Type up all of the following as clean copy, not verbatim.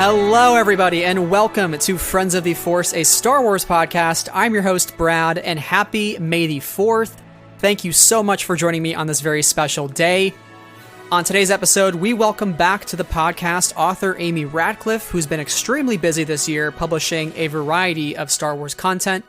Hello, everybody, and welcome to Friends of the Force, a Star Wars podcast. I'm your host, Brad, and happy May the 4th. Thank you so much for joining me on this very special day. On today's episode, we welcome back to the podcast author Amy Ratcliffe, who's been extremely busy this year publishing a variety of Star Wars content.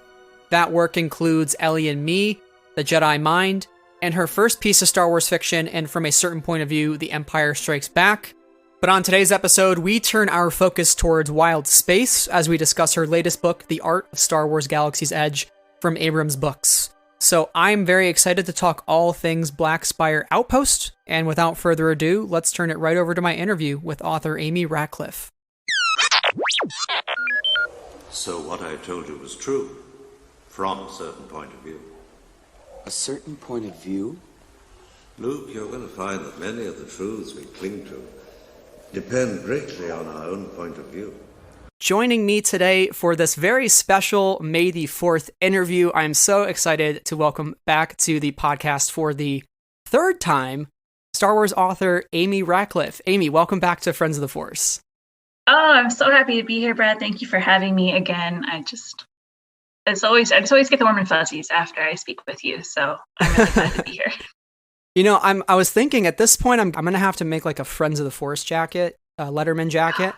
That work includes Ellie and Me, The Jedi Mind, and her first piece of Star Wars fiction, and from a certain point of view, The Empire Strikes Back. But on today's episode, we turn our focus towards wild space as we discuss her latest book, The Art of Star Wars Galaxy's Edge, from Abrams Books. So I'm very excited to talk all things Black Spire Outpost, and without further ado, let's turn it right over to my interview with author Amy Ratcliffe. So what I told you was true, from a certain point of view. A certain point of view? Luke, you're going to find that many of the truths we cling to depend greatly on our own point of view. Joining me today for this very special May the 4th interview, I'm so excited to welcome back to the podcast for the third time, Star Wars author Amy Ratcliffe. Amy, welcome back to Friends of the Force. Oh, I'm so happy to be here, Brad. Thank you for having me again. I just always get the warm and fuzzies after I speak with you, so I'm really glad to be here. You know, I was thinking at this point, I'm going to have to make like a Friends of the Force jacket, a Letterman jacket.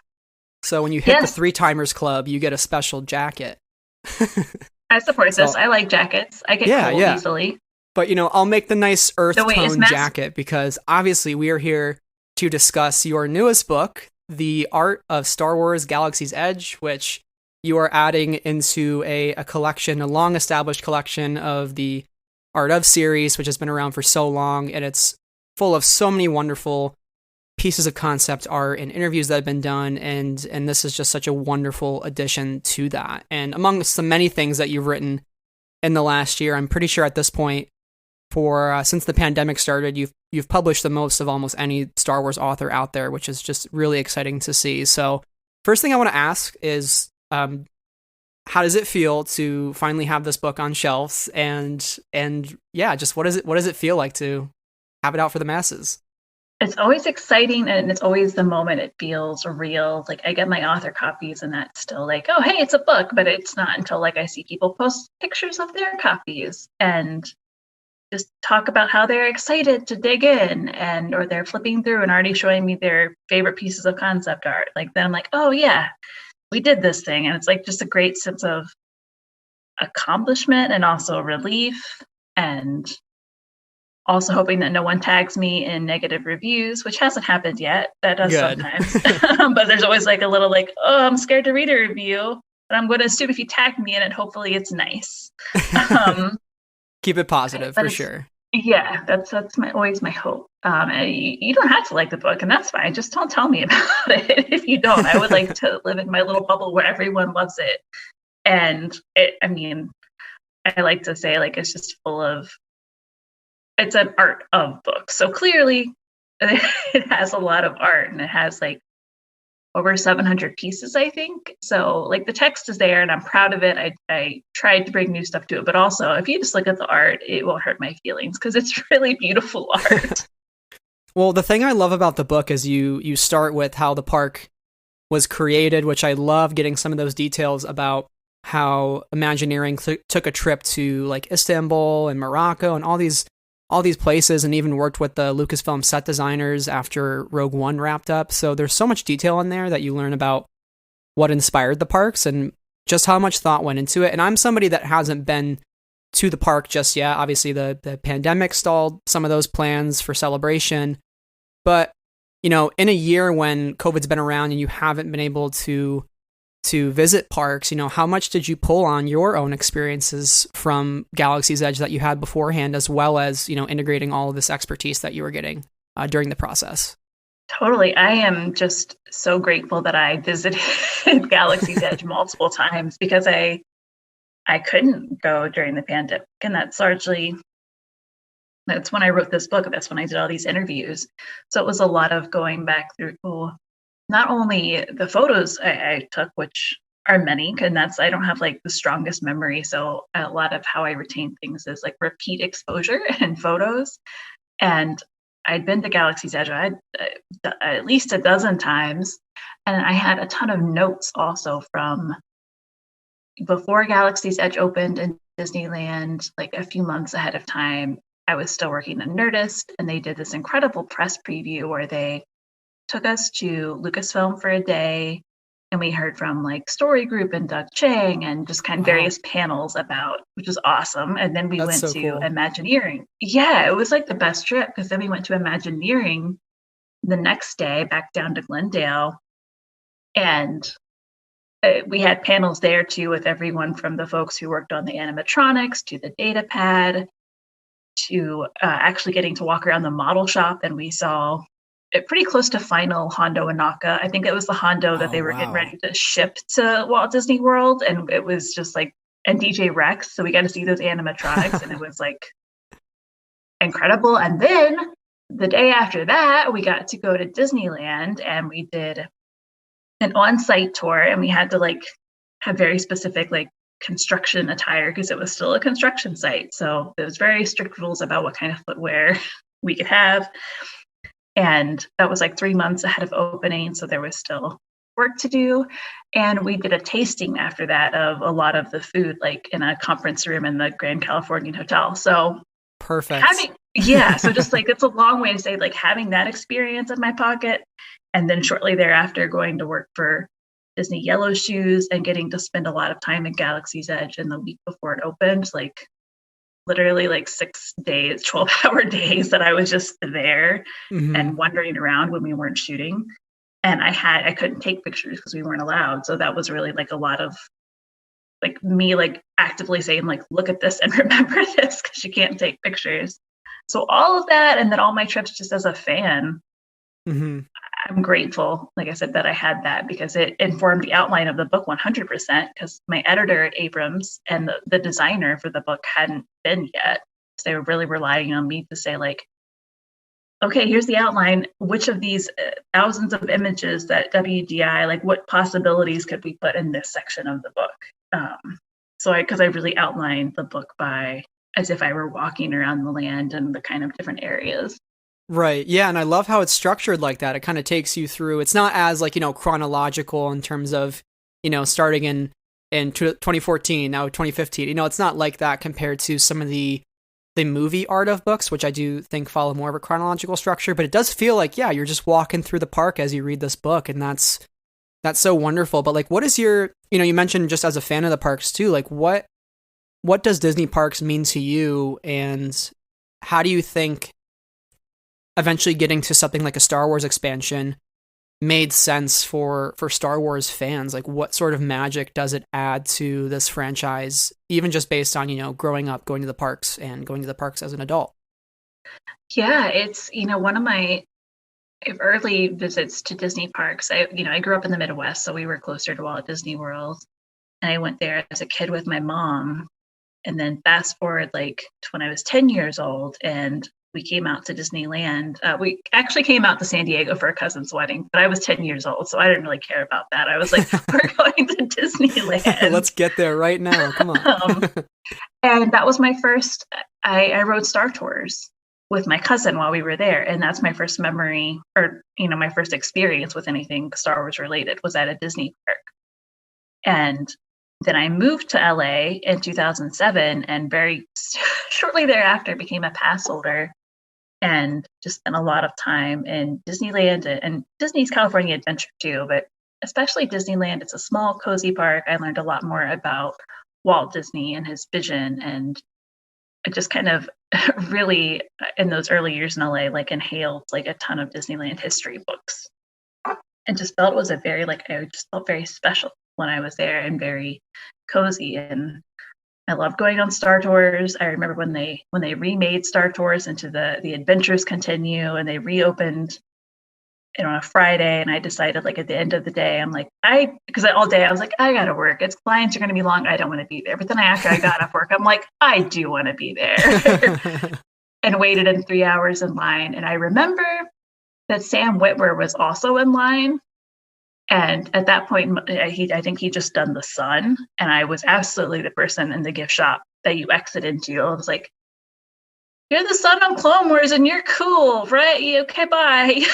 So when you hit the Three Timers Club, you get a special jacket. I support this. I like jackets. I get cold easily. But, you know, I'll make the nice earth tone jacket because obviously we are here to discuss your newest book, The Art of Star Wars Galaxy's Edge, which you are adding into a collection, a long-established collection of the Art of series, which has been around for so long, and it's full of so many wonderful pieces of concept art and interviews that have been done, and this is just such a wonderful addition to that. And amongst the many things that you've written in the last year, I'm pretty sure at this point, since the pandemic started, you've published the most of almost any Star Wars author out there, which is just really exciting to see. So, first thing I want to ask is, how does it feel to finally have this book on shelves? And yeah, just what does it feel like to have it out for the masses? It's always exciting, and it's always the moment it feels real. Like I get my author copies, and that's still like, oh, hey, it's a book, but it's not until like I see people post pictures of their copies and just talk about how they're excited to dig in, or they're flipping through and already showing me their favorite pieces of concept art. Like then I'm like, oh yeah, we did this thing. And it's like just a great sense of accomplishment and also relief, and also hoping that no one tags me in negative reviews, which hasn't happened yet. That does sometimes. But there's always like a little like, oh, I'm scared to read a review, but I'm going to assume if you tag me in it, hopefully it's nice. Keep it positive for sure. Yeah, that's always my hope. You don't have to like the book, and that's fine. Just don't tell me about it if you don't. I would like to live in my little bubble where everyone loves it. And I like to say like it's just it's an art of books. So clearly it has a lot of art, and it has like over 700 pieces, I think. So like the text is there and I'm proud of it. I tried to bring new stuff to it, but also if you just look at the art, it won't hurt my feelings because it's really beautiful art. Well, the thing I love about the book is you start with how the park was created, which I love getting some of those details about how Imagineering took a trip to like Istanbul and Morocco and all these places, and even worked with the Lucasfilm set designers after Rogue One wrapped up. So there's so much detail in there that you learn about what inspired the parks and just how much thought went into it. And I'm somebody that hasn't been to the park just yet. Obviously, the pandemic stalled some of those plans for celebration. But, you know, in a year when COVID's been around and you haven't been able to visit parks, you know, how much did you pull on your own experiences from Galaxy's Edge that you had beforehand, as well as, you know, integrating all of this expertise that you were getting during the process? Totally. I am just so grateful that I visited Galaxy's Edge multiple times because I couldn't go during the pandemic. And that's when I wrote this book. That's when I did all these interviews. So it was a lot of going back through not only the photos I took, which are many, and I don't have like the strongest memory. So a lot of how I retain things is like repeat exposure in photos. And I'd been to Galaxy's Edge at least a dozen times, and I had a ton of notes also from before Galaxy's Edge opened in Disneyland, like a few months ahead of time. I was still working at Nerdist, and they did this incredible press preview where they took us to Lucasfilm for a day, and we heard from like Story Group and Doug Chang and just kind of various panels about, which was awesome. And then we went to cool. Imagineering. Yeah, it was like the best trip, because then we went to Imagineering the next day back down to Glendale, and we had panels there too with everyone from the folks who worked on the animatronics to the data pad to actually getting to walk around the model shop, and we saw pretty close to final Hondo Anaka. I think it was the Hondo that they were getting ready to ship to Walt Disney World, and it was just like, and DJ Rex, so we got to see those animatronics, and it was like incredible. And then the day after that, we got to go to Disneyland, and we did an on-site tour, and we had to like have very specific like construction attire because it was still a construction site. So there was very strict rules about what kind of footwear we could have. And that was like 3 months ahead of opening, so there was still work to do. And we did a tasting after that of a lot of the food, like in a conference room in the Grand Californian Hotel. So perfect. So just like, it's a long way to say, like, having that experience in my pocket, and then shortly thereafter going to work for Disney Yellow Shoes and getting to spend a lot of time at Galaxy's Edge in the week before it opened, like literally like 6 days, 12-hour days that I was just there and wandering around when we weren't shooting. And I couldn't take pictures because we weren't allowed. So that was really like a lot of like me like actively saying like, look at this and remember this, because you can't take pictures. So all of that, and then all my trips just as a fan, I'm grateful, like I said, that I had that, because it informed the outline of the book 100%, because my editor at Abrams and the designer for the book hadn't been yet. So they were really relying on me to say like, okay, here's the outline. Which of these thousands of images that WDI, like what possibilities could we put in this section of the book? Because I really outlined the book as if I were walking around the land and the kind of different areas. Right. Yeah. And I love how it's structured like that. It kind of takes you through. It's not as like, chronological in terms of, starting in 2014, now 2015. It's not like that compared to some of the movie art of books, which I do think follow more of a chronological structure. But it does feel like, yeah, you're just walking through the park as you read this book. And that's so wonderful. But like, what is your, you mentioned just as a fan of the parks too, like what does Disney Parks mean to you? And how do you think eventually getting to something like a Star Wars expansion made sense for Star Wars fans? Like, what sort of magic does it add to this franchise, even just based on, growing up, going to the parks and going to the parks as an adult? Yeah, it's, one of my early visits to Disney parks. I grew up in the Midwest, so we were closer to Walt Disney World. And I went there as a kid with my mom. And then fast forward like to when I was 10 years old, and we came out to Disneyland. We actually came out to San Diego for a cousin's wedding, but I was 10 years old, so I didn't really care about that. I was like, we're going to Disneyland. Let's get there right now. Come on. And that was my first, I rode Star Tours with my cousin while we were there. And that's my first memory, or, my first experience with anything Star Wars related was at a Disney park. And then I moved to LA in 2007, and very shortly thereafter became a pass holder and just spent a lot of time in Disneyland and Disney's California Adventure too, but especially Disneyland. It's a small, cozy park. I learned a lot more about Walt Disney and his vision, and I just kind of really, in those early years in LA, like inhaled like a ton of Disneyland history books, and just felt it was I just felt very special when I was there, and very cozy. And I love going on Star Tours. I remember when they remade Star Tours into the Adventures Continue, and they reopened it on a Friday. And I decided, like, at the end of the day, I'm like, because all day I was like, I gotta work. Its clients are gonna be long. I don't want to be there. But then after I got off work, I'm like, I do want to be there. And waited in 3 hours in line. And I remember that Sam Witwer was also in line. And at that point, I think he just done The Sun, and I was absolutely the person in the gift shop that you exit into. I was like, you're the son of Clone Wars and you're cool, right? Okay, bye.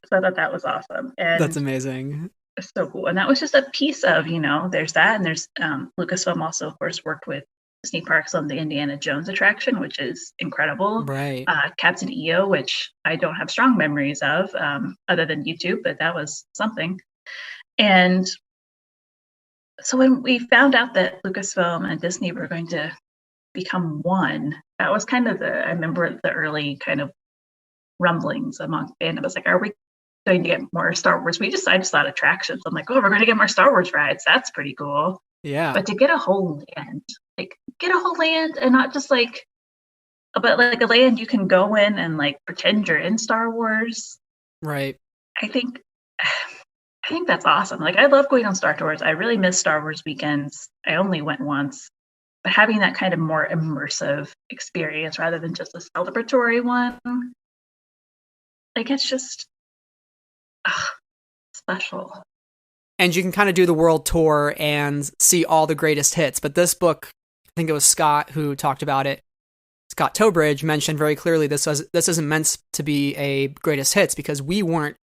So I thought that was awesome. And that's amazing. It's so cool. And that was just a piece of, there's that. And there's Lucasfilm also, of course, worked with Disney Parks on the Indiana Jones attraction, which is incredible. Right. Captain EO, which I don't have strong memories of other than YouTube, but that was something. And so when we found out that Lucasfilm and Disney were going to become one, that was kind of I remember the early kind of rumblings among fandom. I was like, are we going to get more Star Wars? I just thought attractions. I'm like, oh, we're going to get more Star Wars rides. That's pretty cool. Yeah. But to get a whole land, and not just but like a land you can go in and like pretend you're in Star Wars. Right. I think that's awesome. Like, I love going on Star Tours. I really miss Star Wars weekends. I only went once, but having that kind of more immersive experience rather than just a celebratory one, like, it's just special. And you can kind of do the world tour and see all the greatest hits. But this book, I think it was Scott who talked about it. Scott Tobridge mentioned very clearly this isn't meant to be a greatest hits because we weren't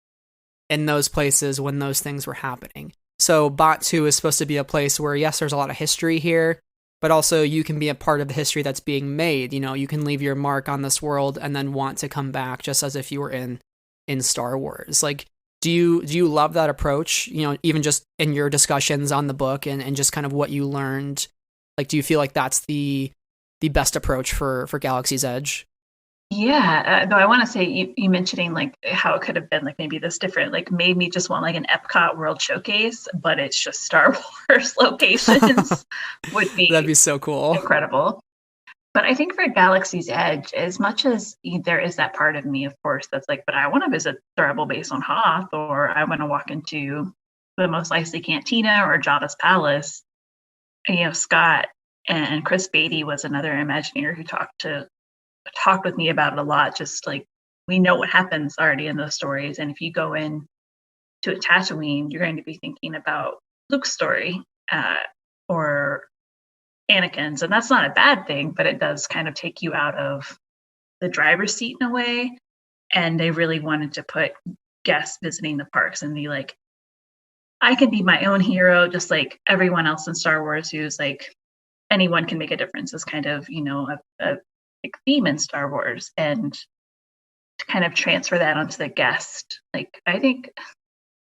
in those places when those things were happening. So Batu is supposed to be a place where, yes, there's a lot of history here, but also you can be a part of the history that's being made. You can leave your mark on this world and then want to come back just as if you were in Star Wars. Like, do you love that approach? Even just in your discussions on the book and just kind of what you learned, like, do you feel like that's the best approach for Galaxy's Edge? Yeah, though I want to say you mentioning like how it could have been like maybe this different, like made me just want like an Epcot World Showcase, but it's just Star Wars locations that'd be so cool, incredible. But I think for Galaxy's Edge, as much as there is that part of me, of course, that's like, but I want to visit the Rebel base on Hoth, or I want to walk into the Mos Eisley Cantina or Jabba's Palace. And, Scott and Chris Beatty was another Imagineer who talked with me about it a lot. Just like, we know what happens already in those stories, and if you go in to a Tatooine, you're going to be thinking about Luke's story or Anakin's, and that's not a bad thing, but it does kind of take you out of the driver's seat in a way. And they really wanted to put guests visiting the parks and be like, I can be my own hero, just like everyone else in Star Wars, who's like, anyone can make a difference, is kind of a theme in Star Wars, and to kind of transfer that onto the guest. Like, I think,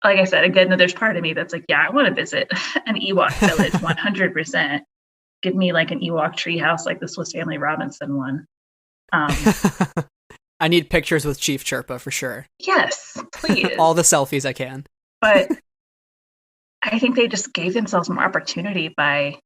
like I said, again, there's part of me that's like, yeah, I want to visit an Ewok village 100%. Give me like an Ewok treehouse like the Swiss Family Robinson one. I need pictures with Chief Chirpa for sure. Yes, please. All the selfies I can. But I think they just gave themselves more opportunity by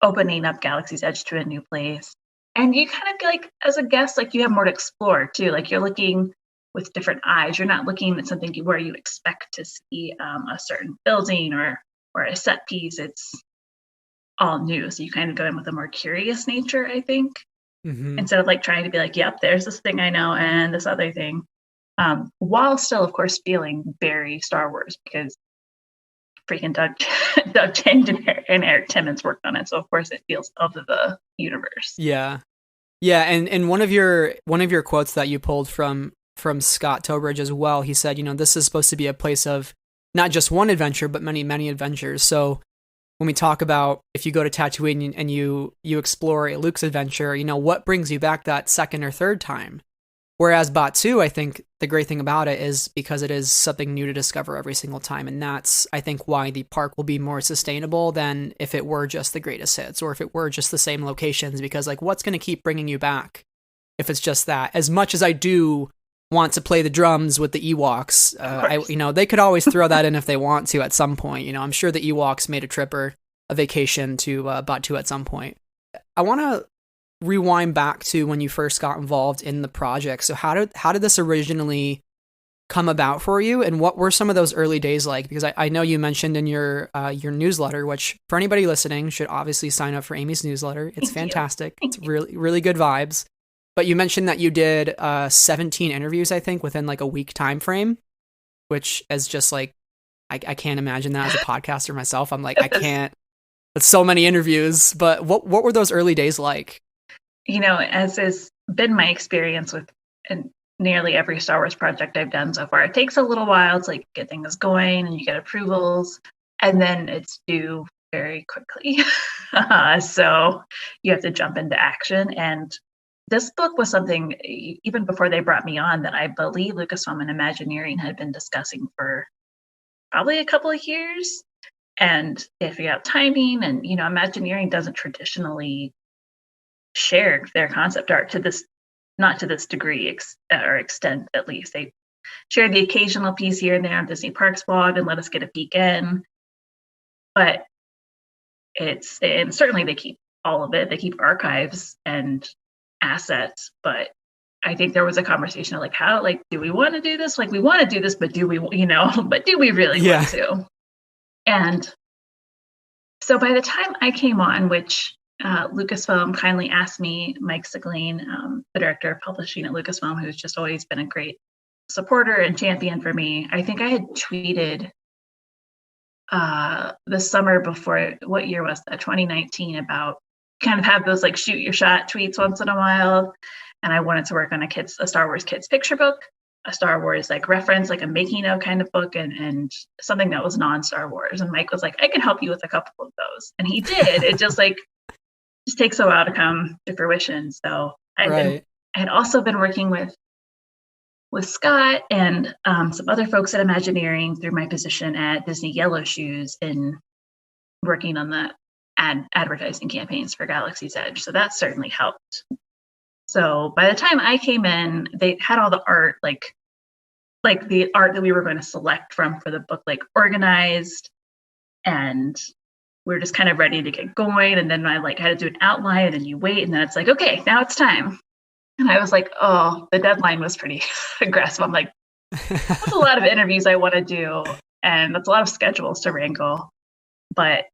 opening up Galaxy's Edge to a new place. And you kind of like, as a guest, like you have more to explore too. Like you're looking with different eyes. You're not looking at something where you expect to see a certain building or a set piece. It's all new. So you kind of go in with a more curious nature, I think, instead of like trying to be like, yep, there's this thing I know and this other thing. While still, of course, feeling very Star Wars, because freaking Doug Chiang and Eric Timmons worked on it, so of course it feels of the universe. Yeah, and one of your quotes that you pulled from Scott Tobridge as well, he said, this is supposed to be a place of not just one adventure, but many adventures. So when we talk about if you go to Tatooine and you explore a Luke's adventure, what brings you back that second or third time? Whereas Batu, I think the great thing about it is because it is something new to discover every single time. And that's, I think, why the park will be more sustainable than if it were just the greatest hits or if it were just the same locations. Because, like, what's going to keep bringing you back if it's just that? As much as I do want to play the drums with the Ewoks, they could always throw that in if they want to at some point. I'm sure the Ewoks made a trip or a vacation to Batu at some point. I want to rewind back to when you first got involved in the project. So how did this originally come about for you, and what were some of those early days like? Because I know you mentioned in your newsletter, which for anybody listening should obviously sign up for Amy's newsletter. It's fantastic. It's really, really good vibes. But you mentioned that you did 17 interviews, I think, within like a week time frame, which is just like, I can't imagine that as a podcaster myself. I'm like, I can't. It's so many interviews. But what were those early days like? as has been my experience with nearly every Star Wars project I've done so far, it takes a little while to like get things going and you get approvals, and then it's due very quickly. So you have to jump into action. And this book was something, even before they brought me on, that I believe Lucasfilm and Imagineering had been discussing for probably a couple of years. And they figured out timing, and Imagineering doesn't traditionally share their concept art to this, not to this degree or extent, at least. They share the occasional piece here and there on Disney Parks blog and let us get a peek in. But and certainly they keep all of it. They keep archives and assets, but I think there was a conversation of like, do we want to do this? Like, we want to do this, but do we, but do we really want to? And so by the time I came on, which Lucasfilm kindly asked me, Mike Sigline, the director of publishing at Lucasfilm, who's just always been a great supporter and champion for me. I think I had tweeted the summer before, what year was that? 2019, about kind of have those like shoot your shot tweets once in a while. And I wanted to work on a Star Wars kids picture book, a Star Wars like reference, like a making of kind of book, and something that was non-Star Wars. And Mike was like, I can help you with a couple of those. And he did. It just takes a while to come to fruition. So I had also been working with Scott and some other folks at Imagineering through my position at Disney Yellow Shoes in working on the advertising campaigns for Galaxy's Edge. So that certainly helped. So by the time I came in, they had all the art, like the art that we were going to select from for the book, like organized, and we were just kind of ready to get going. And then I had to do an outline, and then you wait, and then it's like, okay, now it's time. And I was like, oh, the deadline was pretty aggressive. I'm like, that's a lot of interviews I want to do, and that's a lot of schedules to wrangle. But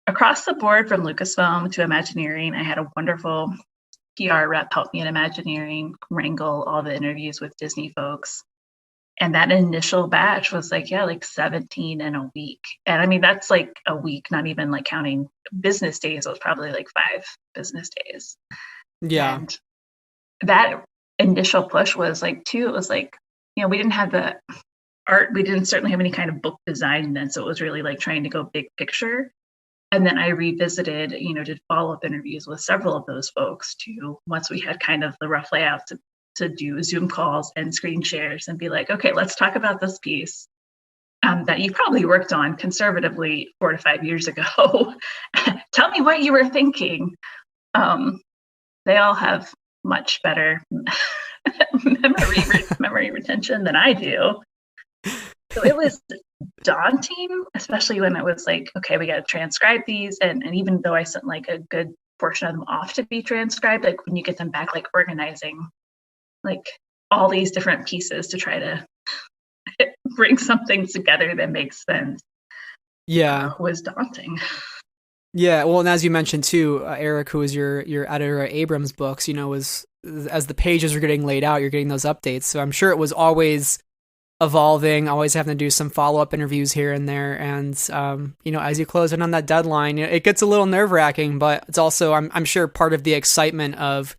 across the board, from Lucasfilm to Imagineering, I had a wonderful PR rep help me at Imagineering wrangle all the interviews with Disney folks. And that initial batch was like 17 in a week. And I mean, that's like a week, not even like counting business days. It was probably like 5 business days. Yeah. And that initial push was like, too, it was like, we didn't have the art. We didn't certainly have any kind of book design then. So it was really like trying to go big picture. And then I revisited, did follow-up interviews with several of those folks too, once we had kind of the rough layout to do Zoom calls and screen shares and be like, okay, let's talk about this piece that you probably worked on conservatively 4 to 5 years ago. Tell me what you were thinking. They all have much better memory retention than I do. So it was daunting, especially when it was like, okay, we got to transcribe these. And even though I sent like a good portion of them off to be transcribed, like when you get them back, like organizing like all these different pieces to try to bring something together that makes sense. Was daunting. Yeah, well, and as you mentioned too, Eric, who was your editor at Abrams Books, was as the pages are getting laid out, you're getting those updates. So I'm sure it was always evolving, always having to do some follow-up interviews here and there. And, as you close in on that deadline, it gets a little nerve-wracking, but it's also, I'm sure, part of the excitement of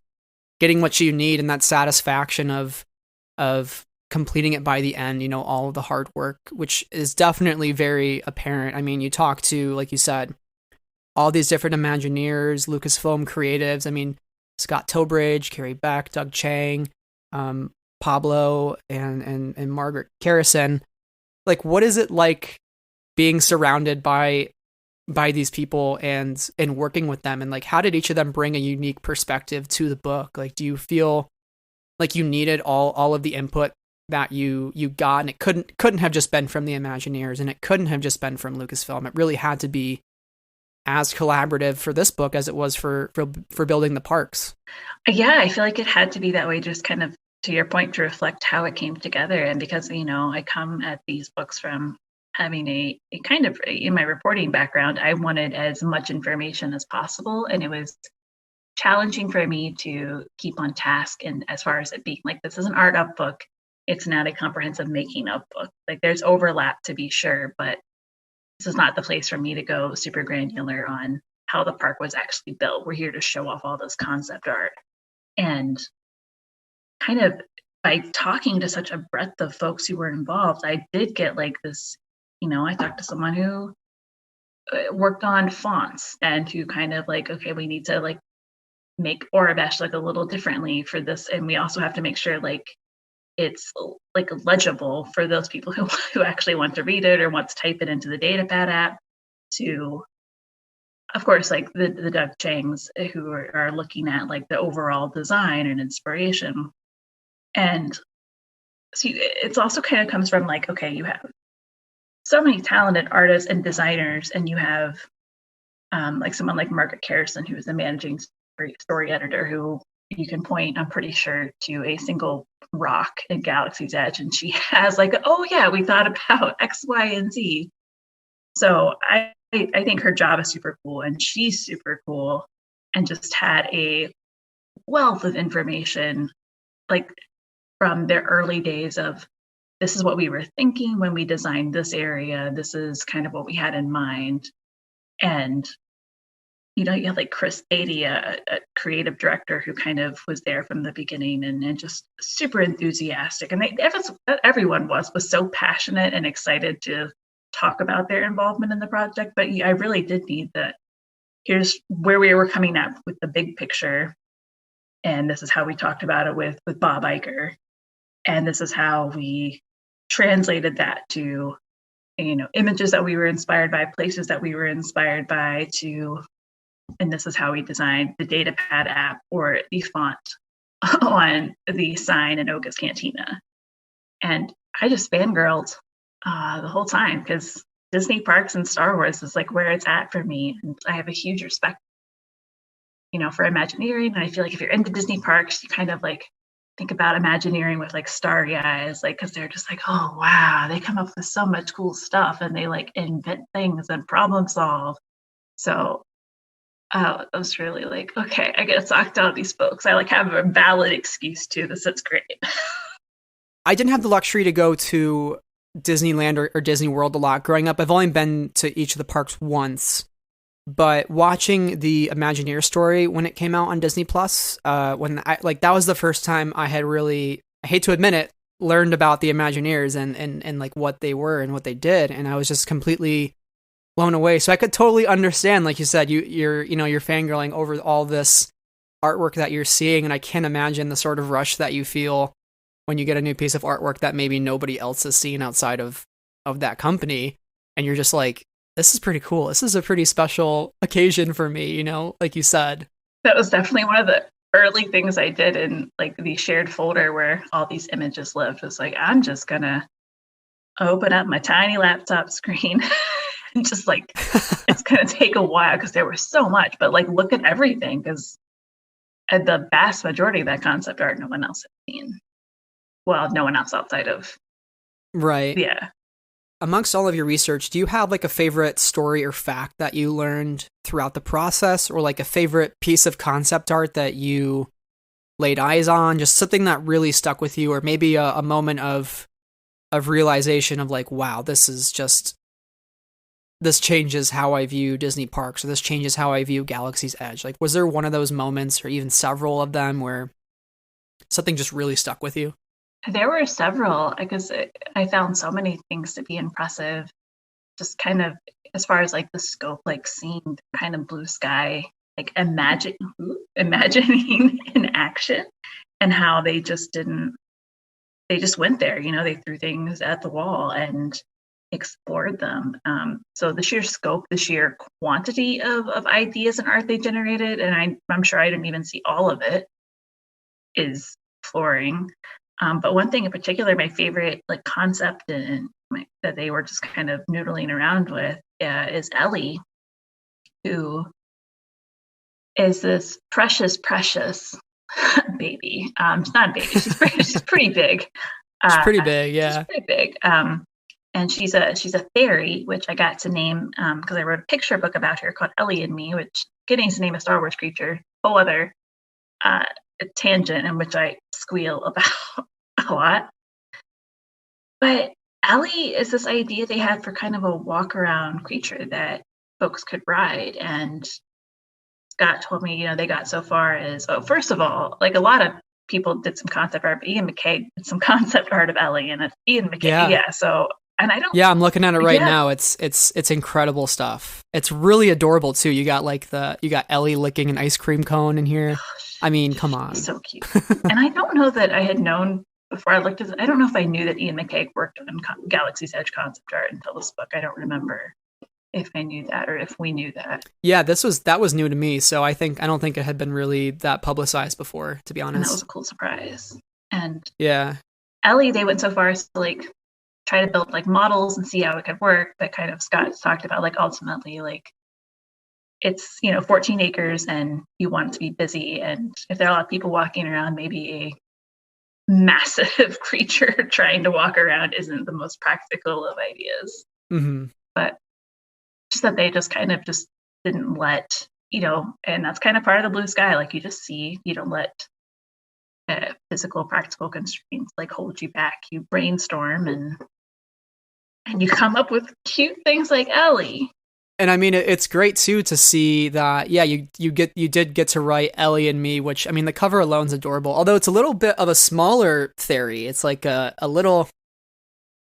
getting what you need and that satisfaction of completing it by the end, all of the hard work, which is definitely very apparent. I mean, you talk to, like you said, all these different Imagineers, Lucasfilm creatives. I mean, Scott Tilbridge, Carrie Beck, Doug Chang, Pablo, and Margaret Carrison. Like, what is it like being surrounded by these people and working with them? And like, how did each of them bring a unique perspective to the book? Like, do you feel like you needed all of the input that you got, and it couldn't have just been from the Imagineers, and it couldn't have just been from Lucasfilm? It really had to be as collaborative for this book as it was for building the parks. Yeah, I feel like it had to be that way, just kind of to your point, to reflect how it came together. And because, I come at these books from having a kind of, in my reporting background, I wanted as much information as possible. And it was challenging for me to keep on task. And as far as it being like, this is an art up book, it's not a comprehensive making of book. Like, there's overlap to be sure, but this is not the place for me to go super granular on how the park was actually built. We're here to show off all this concept art. And kind of by talking to such a breadth of folks who were involved, I did get like this, I talked to someone who worked on fonts and who kind of like, okay, we need to like make Orabesh like a little differently for this. And we also have to make sure like it's like legible for those people who actually want to read it or want to type it into the Datapad app, to, of course, like the Doug Changs who are looking at like the overall design and inspiration. And so it's also kind of comes from like, okay, you have so many talented artists and designers, and you have like someone like Margaret Carrison, who is the managing story editor, who you can point, I'm pretty sure, to a single rock in Galaxy's Edge, and she has like, oh yeah, we thought about X, Y, and Z. So I think her job is super cool, and she's super cool, and just had a wealth of information, like from their early days of, this is what we were thinking when we designed this area. This is kind of what we had in mind. And, you have like Chris Beatty, a creative director who kind of was there from the beginning and just super enthusiastic. And everyone was so passionate and excited to talk about their involvement in the project. But I really did need that. Here's where we were coming up with the big picture. And this is how we talked about it with Bob Iger. And this is how we translated that to, images that we were inspired by, places that we were inspired by, and this is how we designed the Datapad app or the font on the sign in Oga's Cantina. And I just fangirled the whole time, because Disney parks and Star Wars is like where it's at for me. And I have a huge respect, for Imagineering. And I feel like if you're into Disney parks, you kind of like think about Imagineering with like starry eyes, like, because they're just like, oh wow, they come up with so much cool stuff and they like invent things and problem solve. So I was really like, okay, I get to talk to all these folks. I like have a valid excuse to this. It's great. I didn't have the luxury to go to Disneyland or Disney World a lot growing up. I've only been to each of the parks once. But watching the Imagineer story when it came out on Disney Plus, that was the first time I had really, I hate to admit it, learned about the Imagineers and like what they were and what they did, and I was just completely blown away. So I could totally understand, like you said, you're fangirling over all this artwork that you're seeing, and I can't imagine the sort of rush that you feel when you get a new piece of artwork that maybe nobody else has seen outside of that company, and you're just like, this is pretty cool. This is a pretty special occasion for me, like you said. That was definitely one of the early things I did in like the shared folder where all these images lived. Was like, I'm just gonna open up my tiny laptop screen and just like, it's gonna take a while because there was so much, but like look at everything, because the vast majority of that concept art no one else had seen. Well, no one else outside of. Right. Yeah. Amongst all of your research, do you have like a favorite story or fact that you learned throughout the process, or like a favorite piece of concept art that you laid eyes on, just something that really stuck with you, or maybe a moment of realization of like, wow, this changes how I view Disney parks, or this changes how I view Galaxy's Edge? Like, was there one of those moments, or even several of them, where something just really stuck with you? There were several, because I found so many things to be impressive, just kind of as far as like the scope, like seeing kind of blue sky, like imagining in action, and how they just went there, they threw things at the wall and explored them. So the sheer scope, the sheer quantity of ideas and art they generated, and I'm sure I didn't even see all of it, is flooring. But one thing in particular, my favorite like concept that they were just kind of noodling around with is Ellie, who is this precious baby. She's not a baby. She's pretty big. She's pretty big, yeah. She's pretty big. And she's a fairy, which I got to name because I wrote a picture book about her called Ellie and Me, which getting to name a Star Wars creature, whole other tangent in which I squeal about a lot. But Ellie is this idea they had for kind of a walk around creature that folks could ride, and Scott told me, they got so far is, first of all, like a lot of people did some concept art, but Ian McKay did some concept art of Ellie, and it's Ian McKay. Yeah. So, and I don't. Yeah, I'm looking at it right now. It's incredible stuff. It's really adorable too. You got Ellie licking an ice cream cone in here. I mean, come on. So cute. And I don't know that I had known before I looked at it. I don't know if I knew that Ian McKay worked on Galaxy's Edge concept art until this book. I don't remember if I knew that or if we knew that. Yeah, that was new to me. So I don't think it had been really that publicized before, to be honest. And that was a cool surprise. And yeah, Ellie, they went so far as to like try to build like models and see how it could work. But kind of Scott talked about like ultimately like it's 14 acres and you want it to be busy, and if there are a lot of people walking around, maybe a massive creature trying to walk around isn't the most practical of ideas. Mm-hmm. But just that they just kind of just didn't let, and that's kind of part of the blue sky. Like you don't let physical, practical constraints like hold you back. You brainstorm and you come up with cute things like Ellie. And I mean, it's great too to see that. Yeah, you did get to write Ellie and me, which I mean, the cover alone is adorable. Although it's a little bit of a smaller theory. It's like a little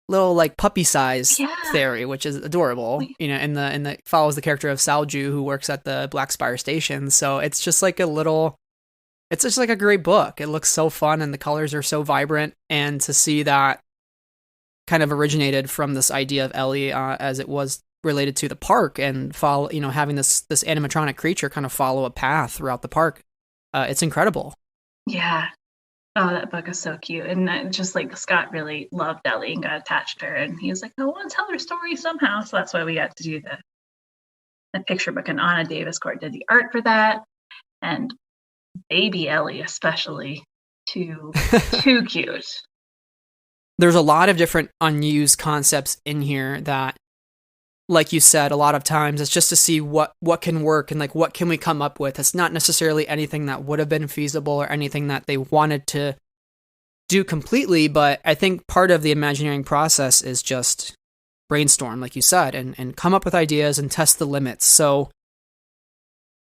like puppy size theory, which is adorable. And the follows the character of Salju, who works at the Black Spire station. So it's just like it's just like a great book. It looks so fun, and the colors are so vibrant. And to see that kind of originated from this idea of Ellie as it was related to the park, and follow, having this animatronic creature kind of follow a path throughout the park. It's incredible. Yeah. Oh, that book is so cute. And just like Scott really loved Ellie and got attached to her. And he was like, I want to tell her story somehow. So that's why we got to do the picture book. And Anna Davis-Court did the art for that. And baby Ellie especially. Too cute. There's a lot of different unused concepts in here that, like you said, a lot of times it's just to see what can work and like what can we come up with. It's not necessarily anything that would have been feasible or anything that they wanted to do completely, but I think part of the Imagineering process is just brainstorm, like you said, and come up with ideas and test the limits. So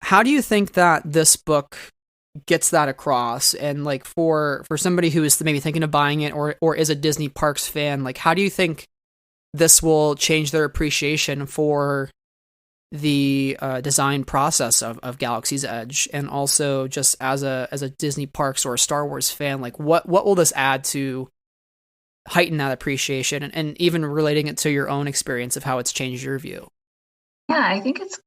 how do you think that this book gets that across? And like for somebody who is maybe thinking of buying it or is a Disney Parks fan, like how do you think this will change their appreciation for the design process of Galaxy's Edge, and also just as a Disney Parks or a Star Wars fan, like what will this add to heighten that appreciation, and even relating it to your own experience of how it's changed your view? Yeah, I think it's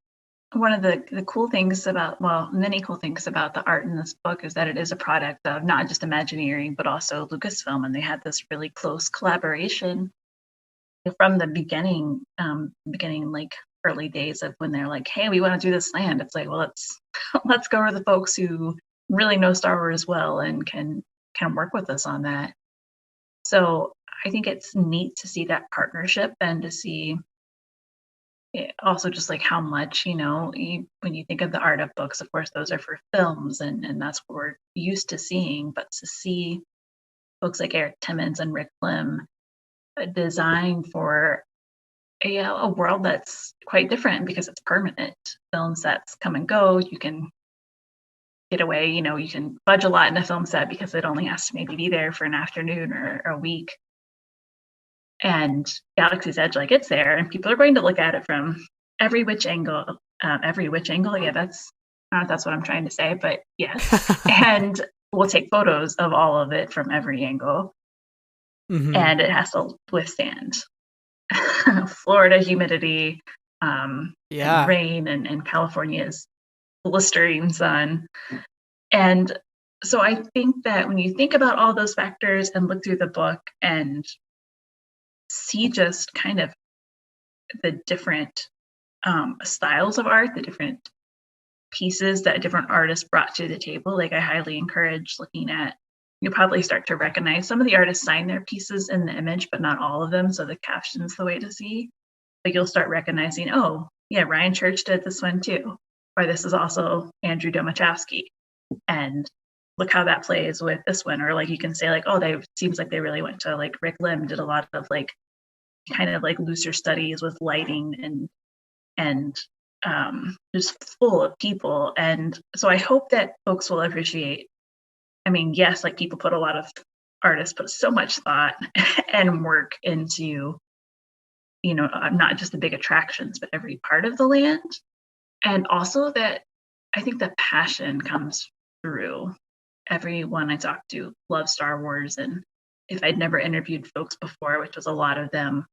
one of the cool things about, many cool things about the art in this book is that it is a product of not just Imagineering, but also Lucasfilm, and they had this really close collaboration from the beginning, like early days of when they're like, hey, we want to do this land. It's like, well, let's go to the folks who really know Star Wars well and can work with us on that. So I think it's neat to see that partnership and to see also just like how much, when you think of the art of books, of course, those are for films and that's what we're used to seeing. But to see folks like Eric Timmons and Rick Lim design for a world that's quite different because it's permanent. Film sets come and go. You can get away, you can budge a lot in a film set because it only has to maybe be there for an afternoon or a week. And Galaxy's Edge, like it's there, and people are going to look at it from every which angle. Yeah, I don't know if that's what I'm trying to say, but yes. And we'll take photos of all of it from every angle. Mm-hmm. And it has to withstand Florida humidity, and rain, and California's blistering sun. And so I think that when you think about all those factors and look through the book and see just kind of the different styles of art, the different pieces that different artists brought to the table, like I highly encourage looking at. You'll probably start to recognize some of the artists sign their pieces in the image, but not all of them. So the caption's the way to see. But you'll start recognizing, oh, yeah, Ryan Church did this one too. Or this is also Andrew Domachowski. And look how that plays with this one. Or like you can say like, oh, seems like they really went to like Rick Lim did a lot of like kind of like looser studies with lighting and just full of people. And so I hope that folks will appreciate, I mean, yes, like people put a lot of artists put so much thought and work into, you know, not just the big attractions, but every part of the land. And also that I think the passion comes through. Everyone I talk to loves Star Wars. And if I'd never interviewed folks before, which was a lot of them,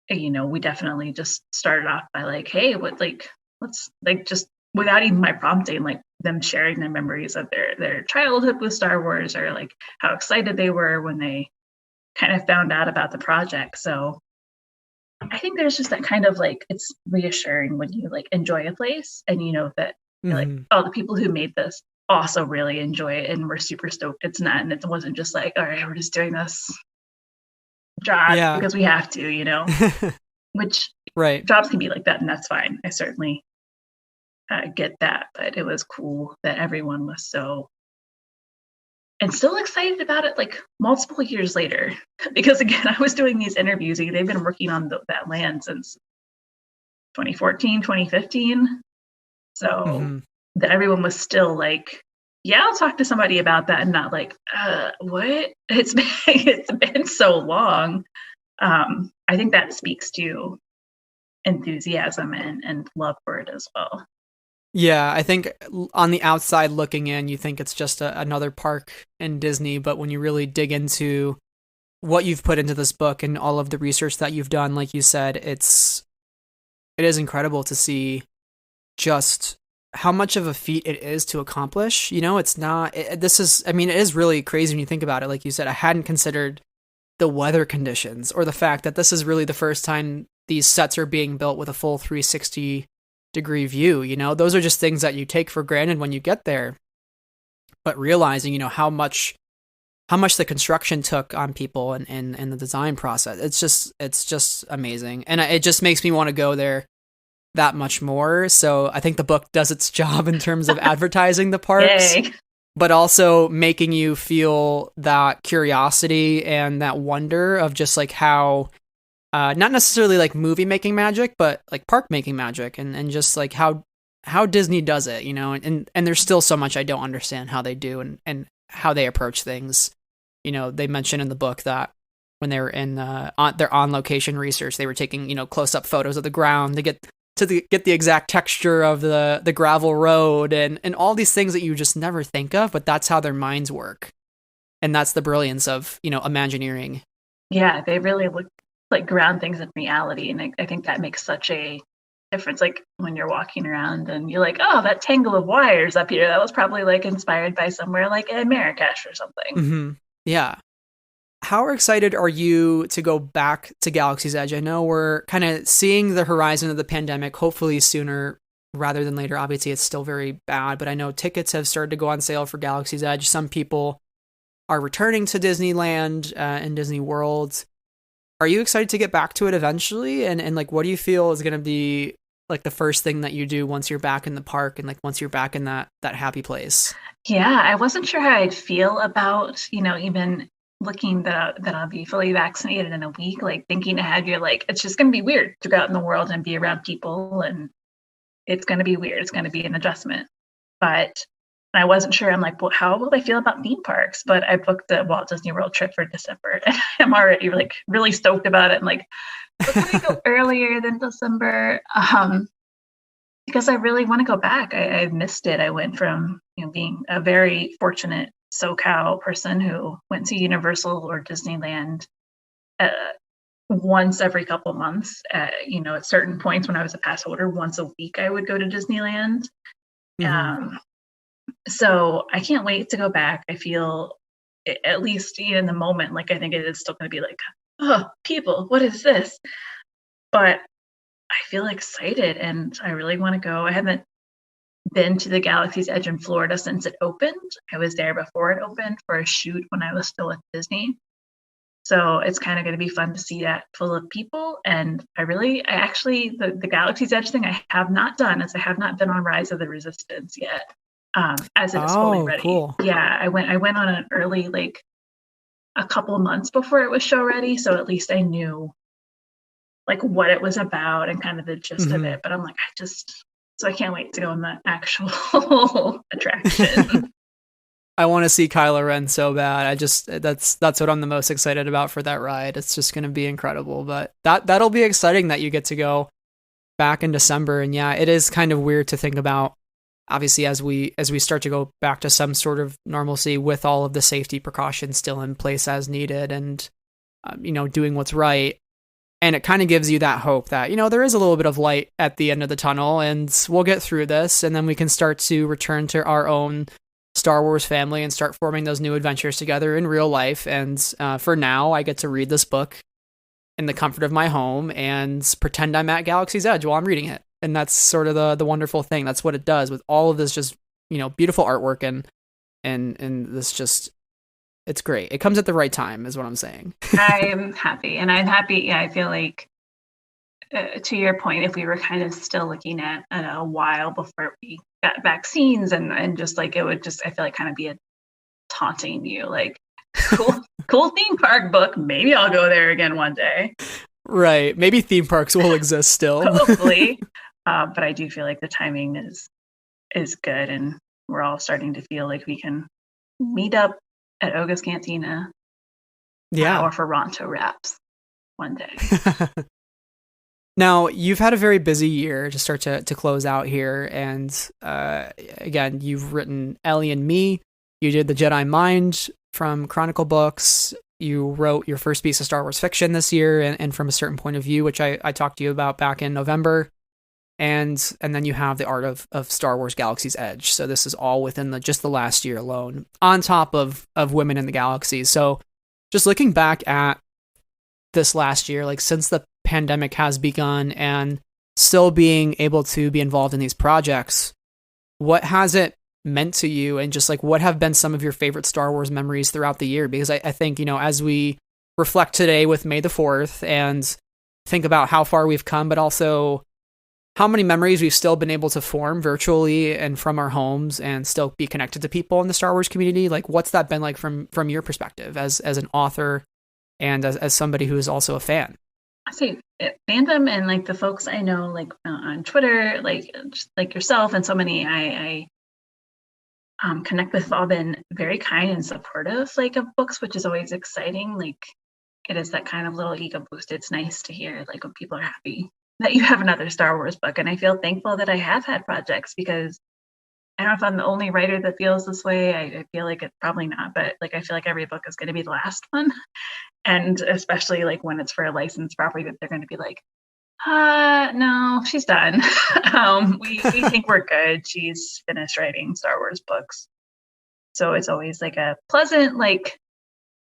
you know, we definitely just started off by like, hey, what, like, let's like just without even my prompting, like them sharing their memories of their childhood with Star Wars, or like how excited they were when they kind of found out about the project. So I think there's just that kind of like, it's reassuring when you like enjoy a place and you know that you're like, oh, the people who made this also really enjoy it and we're super stoked it's not, and it wasn't just like, all right, we're just doing this job because we have to, you know. Which jobs can be like that, and that's fine. I certainly get that, but it was cool that everyone was so and still excited about it like multiple years later. Because again, I was doing these interviews, they've been working on that land since 2014, 2015. So that everyone was still like, yeah, I'll talk to somebody about that, and not like, what? It's been so long. I think that speaks to enthusiasm and love for it as well. Yeah, I think on the outside looking in, you think it's just another park in Disney, but when you really dig into what you've put into this book and all of the research that you've done, like you said, it is incredible to see just how much of a feat it is to accomplish. You know, it's not, it is really crazy when you think about it. Like you said, I hadn't considered the weather conditions or the fact that this is really the first time these sets are being built with a full 360-degree view. You know, those are just things that you take for granted when you get there, but realizing, you know, how much the construction took on people and the design process, it's just amazing. And it just makes me want to go there that much more. So I think the book does its job in terms of advertising the parks, but also making you feel that curiosity and that wonder of just like how, not necessarily like movie making magic, but like park making magic, and just like how Disney does it, you know, and there's still so much I don't understand how they do and how they approach things. You know, they mention in the book that when they were in their on location research, they were taking, you know, close up photos of the ground to get the exact texture of the gravel road and all these things that you just never think of, but that's how their minds work. And that's the brilliance of, you know, Imagineering. Yeah, they really look like ground things in reality. And I think that makes such a difference. Like when you're walking around and you're like, oh, that tangle of wires up here, that was probably like inspired by somewhere like in Marrakesh or something. Mm-hmm. Yeah. How excited are you to go back to Galaxy's Edge? I know we're kind of seeing the horizon of the pandemic, hopefully sooner rather than later. Obviously, it's still very bad, but I know tickets have started to go on sale for Galaxy's Edge. Some people are returning to Disneyland and Disney World. Are you excited to get back to it eventually? And like, what do you feel is going to be like the first thing that you do once you're back in the park and like once you're back in that happy place? Yeah, I wasn't sure how I'd feel about, you know, even looking that I'll be fully vaccinated in a week, like thinking ahead, you're like, it's just going to be weird to go out in the world and be around people, and it's going to be weird. It's going to be an adjustment. But I wasn't sure. I'm like, well, how will I feel about theme parks? But I booked the Walt Disney World trip for December, and I'm already like really stoked about it. And like, can I go earlier than December? Because I really want to go back. I missed it. I went from, you know, being a very fortunate SoCal person who went to Universal or Disneyland once every couple months. You know, at certain points when I was a pass holder, once a week I would go to Disneyland. Mm-hmm. So I can't wait to go back. I feel, at least in the moment, like I think it is still going to be like, oh, people, what is this? But I feel excited and I really want to go. I haven't been to the Galaxy's Edge in Florida since it opened. I was there before it opened for a shoot when I was still at Disney. So it's kind of going to be fun to see that full of people. And the Galaxy's Edge thing I have not done, as I have not been on Rise of the Resistance yet, as it is fully ready. Cool. Yeah, I went on an early, like a couple months before it was show ready. So at least I knew like what it was about and kind of the gist of it. But I'm like, so I can't wait to go on the actual attraction. I want to see Kylo Ren so bad. That's what I'm the most excited about for that ride. It's just going to be incredible. But that'll be exciting that you get to go back in December. And yeah, it is kind of weird to think about, obviously, as we start to go back to some sort of normalcy with all of the safety precautions still in place as needed, and doing what's right. And it kind of gives you that hope that, there is a little bit of light at the end of the tunnel, and we'll get through this, and then we can start to return to our own Star Wars family and start forming those new adventures together in real life. And for now, I get to read this book in the comfort of my home and pretend I'm at Galaxy's Edge while I'm reading it. And that's sort of the wonderful thing. That's what it does with all of this just, beautiful artwork and this just, it's great. It comes at the right time is what I'm saying. I'm happy. And I'm happy. Yeah, I feel like, to your point, if we were kind of still looking at a while before we got vaccines and just like, it would just, I feel like kind of be taunting you, like, cool theme park book. Maybe I'll go there again one day. Right. Maybe theme parks will exist still. Hopefully. But I do feel like the timing is good, and we're all starting to feel like we can meet up at Oga's Cantina. Yeah. Or for Ronto Wraps one day. Now, you've had a very busy year to start to close out here. And again, you've written Ellie and Me. You did The Jedi Mind from Chronicle Books. You wrote your first piece of Star Wars fiction this year, and From a Certain Point of View, which I talked to you about back in November. And then you have The Art of Star Wars Galaxy's Edge. So this is all within just the last year alone, on top of Women in the Galaxy. So just looking back at this last year, like since the pandemic has begun and still being able to be involved in these projects, what has it meant to you? And just like, what have been some of your favorite Star Wars memories throughout the year? Because I think, as we reflect today with May the 4th and think about how far we've come, but also how many memories we've still been able to form virtually and from our homes and still be connected to people in the Star Wars community. Like, what's that been like from your perspective as an author and as somebody who is also a fan? I say fandom and like the folks I know, like on Twitter, like just like yourself and so many I connect with, all been very kind and supportive, like of books, which is always exciting. Like it is that kind of little ego boost. It's nice to hear like when people are happy that you have another Star Wars book. And I feel thankful that I have had projects, because I don't know if I'm the only writer that feels this way. I feel like it's probably not, but like I feel like every book is going to be the last one. And especially like when it's for a licensed property, that they're going to be like, no, she's done. We think we're good. She's finished writing Star Wars books. So it's always like a pleasant like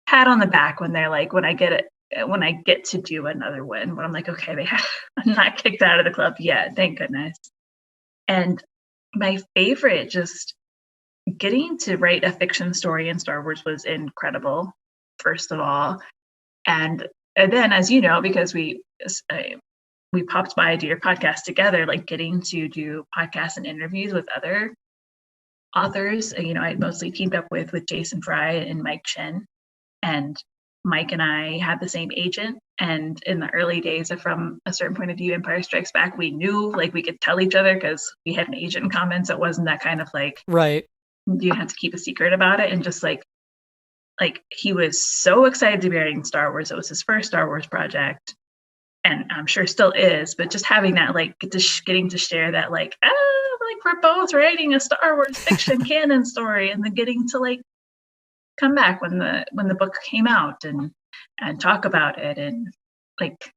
pat on the back when they're like, when I get to do another one, but I'm like, okay, I'm not kicked out of the club yet, thank goodness. And my favorite, just getting to write a fiction story in Star Wars was incredible, first of all. And then, as you know, because we popped by to your podcast together, like getting to do podcasts and interviews with other authors. I mostly teamed up with Jason Fry and Mike Chen, and Mike and I had the same agent. And in the early days of From a Certain Point of View, Empire Strikes Back, we knew like we could tell each other because we had an agent in common. So it wasn't that kind of like, right, you have to keep a secret about it. And just like he was so excited to be writing Star Wars. It was his first Star Wars project, and I'm sure still is, but just having that, like getting to share that, like we're both writing a Star Wars fiction canon story, and then getting to like come back when the book came out and talk about it, and like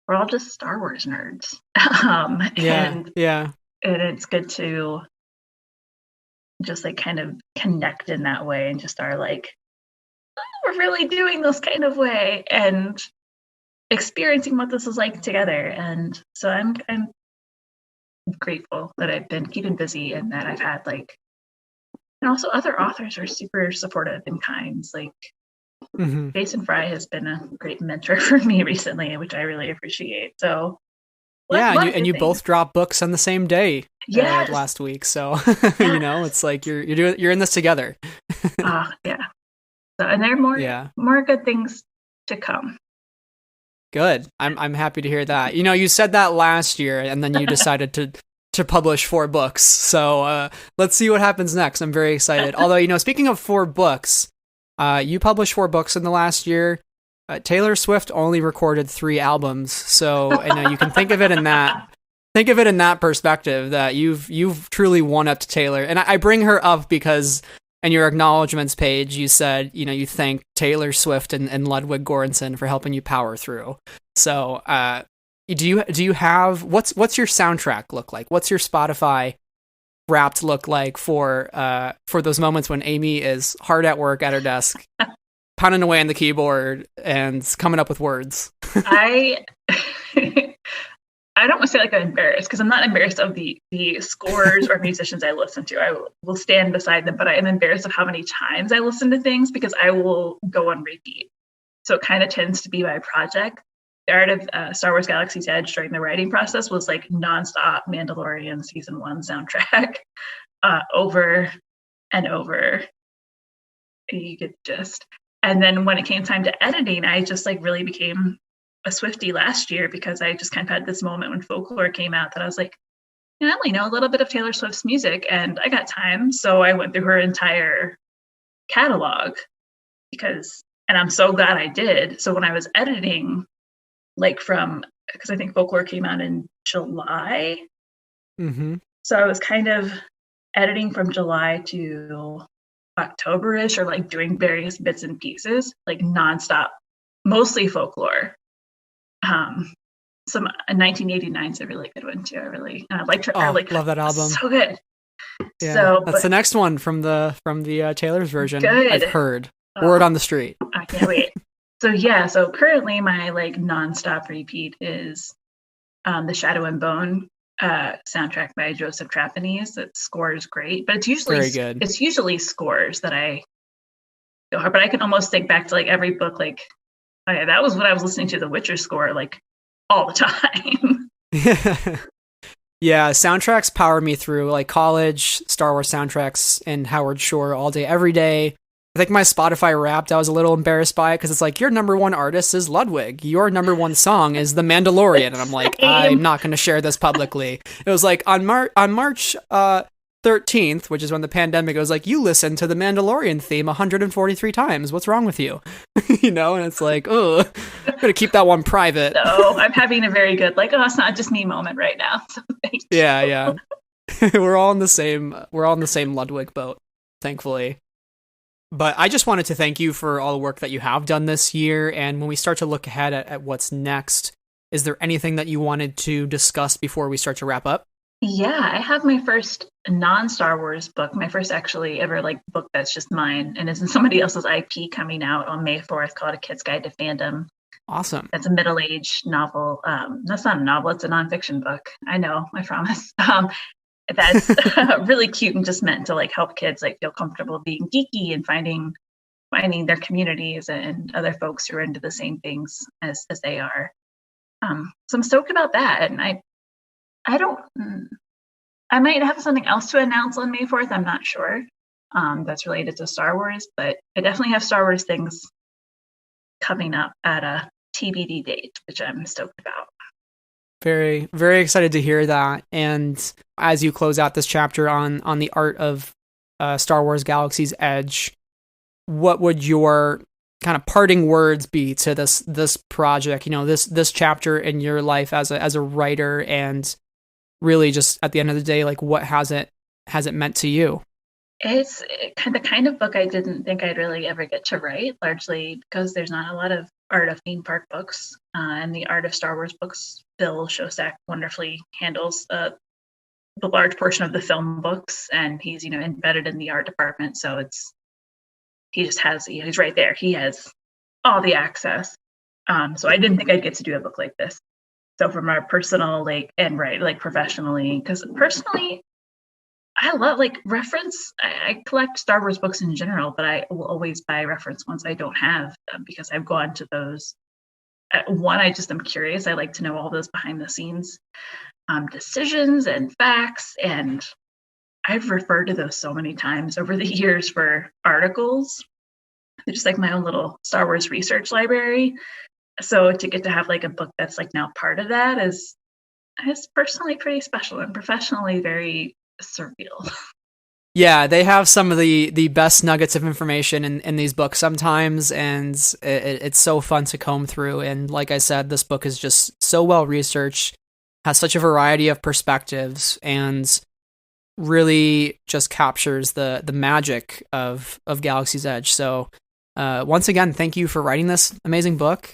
we're all just Star Wars nerds. And it's good to just like kind of connect in that way, and just are like, we're really doing this kind of way and experiencing what this is like together. And so I'm grateful that I've been keeping busy, and that I've had like, and also other authors are super supportive and kind. Like Jason Fry has been a great mentor for me recently, which I really appreciate. So and you both dropped books on the same day yes. Last week. So it's like you're in this together. Yeah. So, and there are more good things to come. Good. I'm happy to hear that. You said that last year, and then you decided to publish 4 books. So let's see what happens next. I'm very excited. Although, speaking of 4 books, you published 4 books in the last year. Taylor Swift only recorded 3 albums, so I know you can think of it in that. Think of it in that perspective, that you've truly won up to Taylor. And I bring her up because in your acknowledgments page, you said, you thank Taylor Swift and Ludwig Göransson for helping you power through. So, do you have, what's your soundtrack look like? What's your Spotify Wrapped look like for those moments when Amy is hard at work at her desk, pounding away on the keyboard and coming up with words? I don't want to say like I'm embarrassed, because I'm not embarrassed of the scores or musicians I listen to. I will stand beside them, but I am embarrassed of how many times I listen to things, because I will go on repeat. So it kind of tends to be my project. The art of Star Wars Galaxy's Edge during the writing process was like nonstop Mandalorian season 1 soundtrack, over and over. You get the gist. And then when it came time to editing, I just like really became a Swiftie last year, because I just kind of had this moment when Folklore came out that I was like, I only know a little bit of Taylor Swift's music and I got time. So I went through her entire catalog, and I'm so glad I did. So when I was editing, because I think Folklore came out in July. Mm-hmm. So I was kind of editing from July to October-ish, or like doing various bits and pieces, like nonstop, mostly Folklore. Some 1989 is a really good one too. I liked her. Love that album. So good. Yeah, so that's the next one from the Taylor's version. Good. I've heard word on the street. I can't wait. So currently my like nonstop repeat is the Shadow and Bone soundtrack by Joseph Trapanese. That score is great, but it's usually very good. It's usually scores that I go hard, but I can almost think back to like every book, like, oh yeah, that was what I was listening to, the Witcher score, like all the time. Yeah, soundtracks power me through, like college Star Wars soundtracks and Howard Shore all day, every day. I think my Spotify Wrapped, I was a little embarrassed by it, because it's like, your number 1 artist is Ludwig. Your number 1 song is The Mandalorian. And I'm like, I'm not going to share this publicly. It was like on March 13th, which is when the pandemic, it was like, you listened to the Mandalorian theme 143 times. What's wrong with you? And it's like, oh, I'm going to keep that one private. So I'm having a very good, like, it's not just me moment right now. So thank you. Yeah. We're all in the same Ludwig boat, thankfully. But I just wanted to thank you for all the work that you have done this year. And when we start to look ahead at what's next, is there anything that you wanted to discuss before we start to wrap up? Yeah, I have my first non-Star Wars book, my first actually ever like book that's just mine and isn't somebody else's IP, coming out on May 4th, called A Kid's Guide to Fandom. Awesome. That's a middle-aged novel. That's not a novel, it's a nonfiction book. I know, I promise. That's really cute and just meant to like help kids like feel comfortable being geeky and finding their communities and other folks who are into the same things as they are. So I'm stoked about that. And I might have something else to announce on May 4th. I'm not sure. That's related to Star Wars, but I definitely have Star Wars things coming up at a TBD date, which I'm stoked about. Very, very excited to hear that. And as you close out this chapter on the art of Star Wars Galaxy's Edge, what would your kind of parting words be to this project? This chapter in your life as a writer, and really just at the end of the day, like, what has it meant to you? It's the kind of book I didn't think I'd really ever get to write, largely because there's not a lot of art of theme park books, and the art of Star Wars books. Bill Shostak wonderfully handles the large portion of the film books, and he's embedded in the art department, so he's right there. He has all the access. So I didn't think I'd get to do a book like this. So from our personal professionally, because personally, I love reference. I collect Star Wars books in general, but I will always buy reference ones I don't have, because I've gone to those. One, I just am curious. I like to know all those behind the scenes decisions and facts, and I've referred to those so many times over the years for articles. They're just like my own little Star Wars research library. So to get to have like a book that's like now part of that is personally pretty special and professionally very surreal. Yeah, they have some of the best nuggets of information in these books sometimes, and it's so fun to comb through. And like I said, this book is just so well researched, has such a variety of perspectives, and really just captures the magic of Galaxy's Edge. So once again, thank you for writing this amazing book,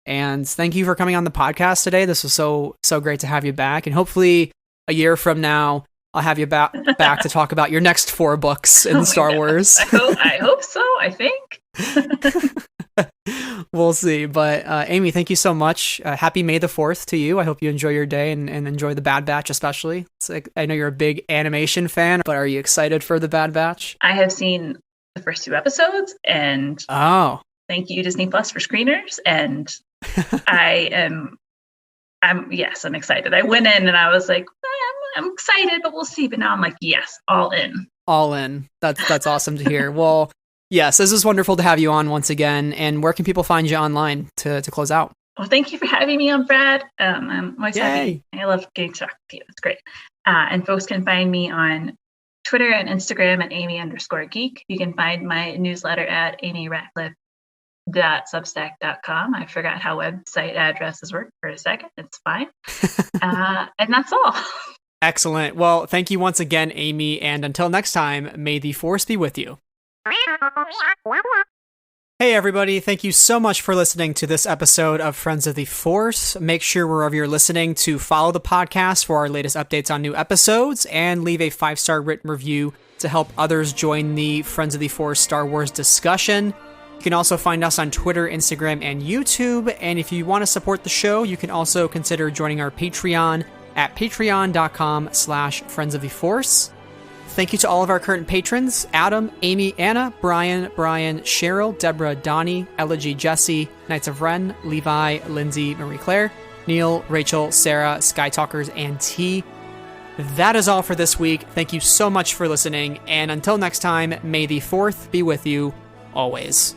and thank you for coming on the podcast today. This was so great to have you back, and hopefully a year from now I'll have you back to talk about your next 4 books in Star Wars. I hope so, I think. We'll see. But Amy, thank you so much. Happy May the 4th to you. I hope you enjoy your day and enjoy the Bad Batch especially. It's like, I know you're a big animation fan, but are you excited for the Bad Batch? I have seen the first 2 episodes, and thank you Disney Plus for screeners, and I'm excited. I went in and I was like, I'm excited, but we'll see. But now I'm like, yes, all in. All in. That's awesome to hear. Well, yes, this is wonderful to have you on once again. And where can people find you online to close out? Well, thank you for having me on, Brad. I'm always happy. I love getting to talk to you. It's great. And folks can find me on Twitter and Instagram at Amy_geek. You can find my newsletter at amyratcliffe.substack.com. I forgot how website addresses work for a second. It's fine. And that's all. Excellent. Well, thank you once again, Amy. And until next time, may the Force be with you. Hey everybody, thank you so much for listening to this episode of Friends of the Force. Make sure wherever you're listening to follow the podcast for our latest updates on new episodes and leave a 5-star written review to help others join the Friends of the Force Star Wars discussion. You can also find us on Twitter, Instagram, and YouTube. And if you want to support the show, you can also consider joining our Patreon at patreon.com/friendsoftheforce. Thank you to all of our current patrons: Adam, Amy, Anna, Brian, Cheryl, Deborah, Donnie, Elegy, Jesse, Knights of Ren, Levi, Lindsay, Marie Claire, Neil, Rachel, Sarah, Skytalkers, and T. That is all for this week. Thank you so much for listening, and until next time, may the 4th be with you always.